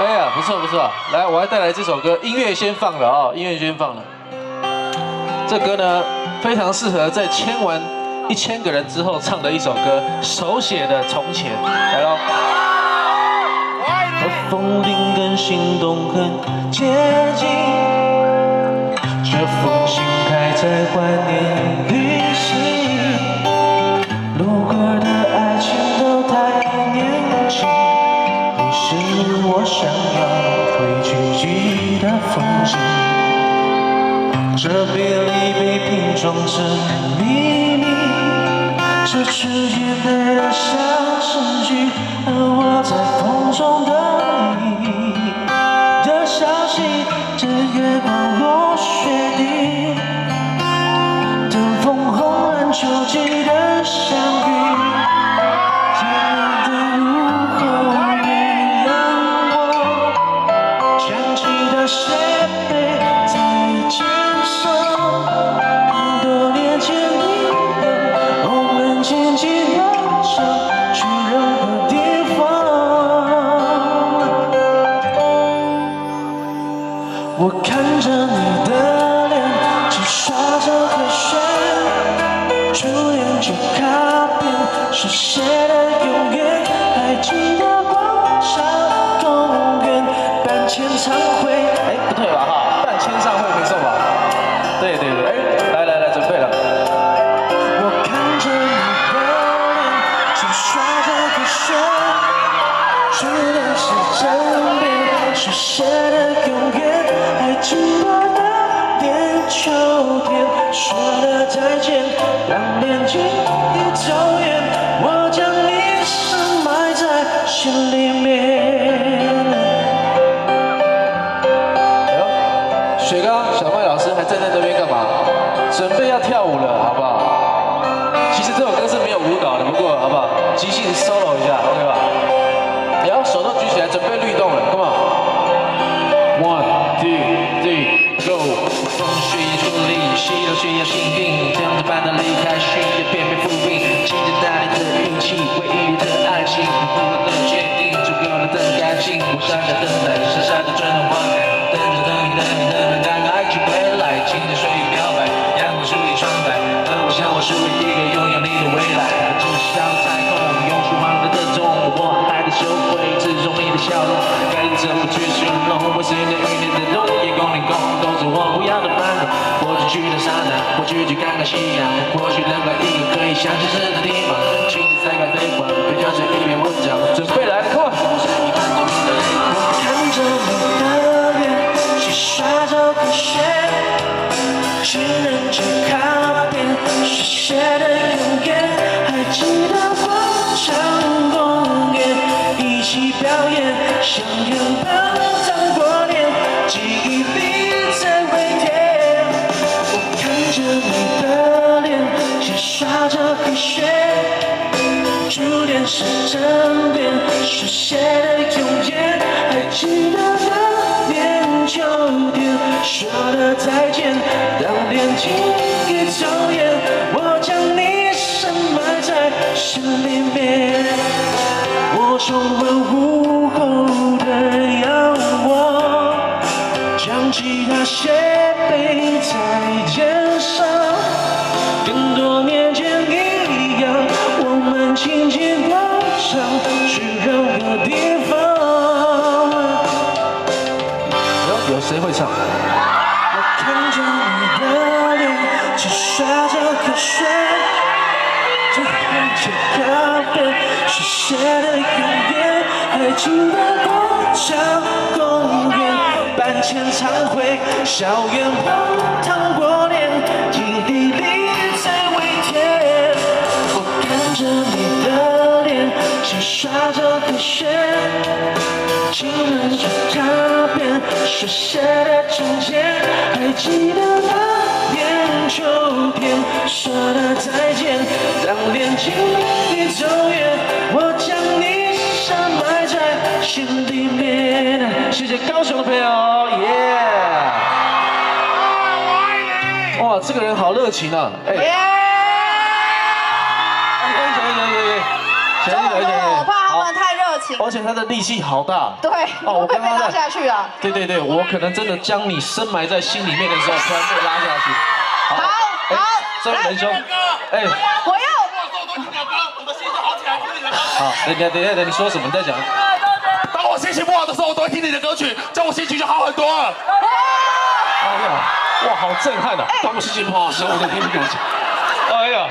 哎呀，不错不错，来，我还带来这首歌，音乐先放了啊，音乐先放了。这歌呢，非常适合在签完1000个人之后唱的一首歌，手写的《从前》，来喽。和风铃跟心动很接近，这封信还在怀念旅行，路过的爱情都太年轻。 是我想要回去记的风景，这别离被拼装成秘密，这之间的人像诗句，而我在风中等你的消息，这月光落雪地，等风红染秋季的相遇。 雪杯在肩上，很多年前一样，我们紧紧地想去任何地方。我看着你的脸，只刷着和弦，初恋旧卡片，手写的永远，还记得广场公园办签唱会。 不对吧哈，办签唱会没错吧？对对对，哎，来，准备了。我看着你的脸，只刷着个旋，初恋是真恋，手写的永远，还记得那年秋天，说了再见，让年纪一走远，我将你深埋在心里面。 雪糕，小麦老师还站在这边干嘛？准备要跳舞了，好不好？其实这首歌是没有舞蹈的，不过好不好？即兴 solo 一下 ，OK 吧？哎呦，手都举起来，准备律动了 ，Come on！ 1、2、3，Go！ 风雪也顺利，西流却要心定，这样子般的离开，寻也偏偏伏笔，记着那年的运气，唯一的爱情，不能的决定，足够了的感情，我傻傻等待，傻傻的转动花开，等着等你。 清的水与表白，阳光树立窗台，而我想我是唯一一个拥有你的未来。至少彩虹永续忘了的钟，我还得收回之中你的笑容。该怎么去形容？我是你的雨年的冬，夜空凌空，都是我不要的烦恼。我只去到沙滩，我只去看看夕阳。或许能找一个可以相信的地方，亲自在开飞光，别讲成一篇文章。准备来了，快！我看着你的脸，去刷着个旋。 情人节卡片，手写的永远，还记得广场公园一起表演，相拥的糖果脸，记忆里在回甜。我看着你的脸，写刷着和弦，初恋是真恋，手写的永远，还记得那年秋天，说了再见。 当年情已走远，我将你深埋在心里面。我重温午后的阳光，将吉他斜背在肩上，跟多年前一样，我们轻轻地唱，去任何地方。有谁会唱？ 看着你的脸，只刷着个旋，这很久咖啡，手写的永远，还记得广场公园办签唱会，校园旁糖果脸，记忆里在微甜。我看着你的脸，只刷着个旋，情人节卡片，手写的从前。 还记得那年秋天，说了再见，当年情已走远，我将你深埋在心里面。谢谢高雄的朋友，耶！哇，这个人好热情啊！哎，我怕他们太热情。心。而且他的力气好大。对，我会被拉下去啊。对，我可能真的将你深埋在心里面的时候，突然被拉下去。好，这位仁兄，哎，我要。我的心就好起来，听你的歌。好，等你说什么？你再讲。当我心情不好的时候，我都会听你的歌曲，这样我心情就好很多了。哎呀，哇，好震撼啊！当我心情不好的时候，我就听你歌曲。哎呀。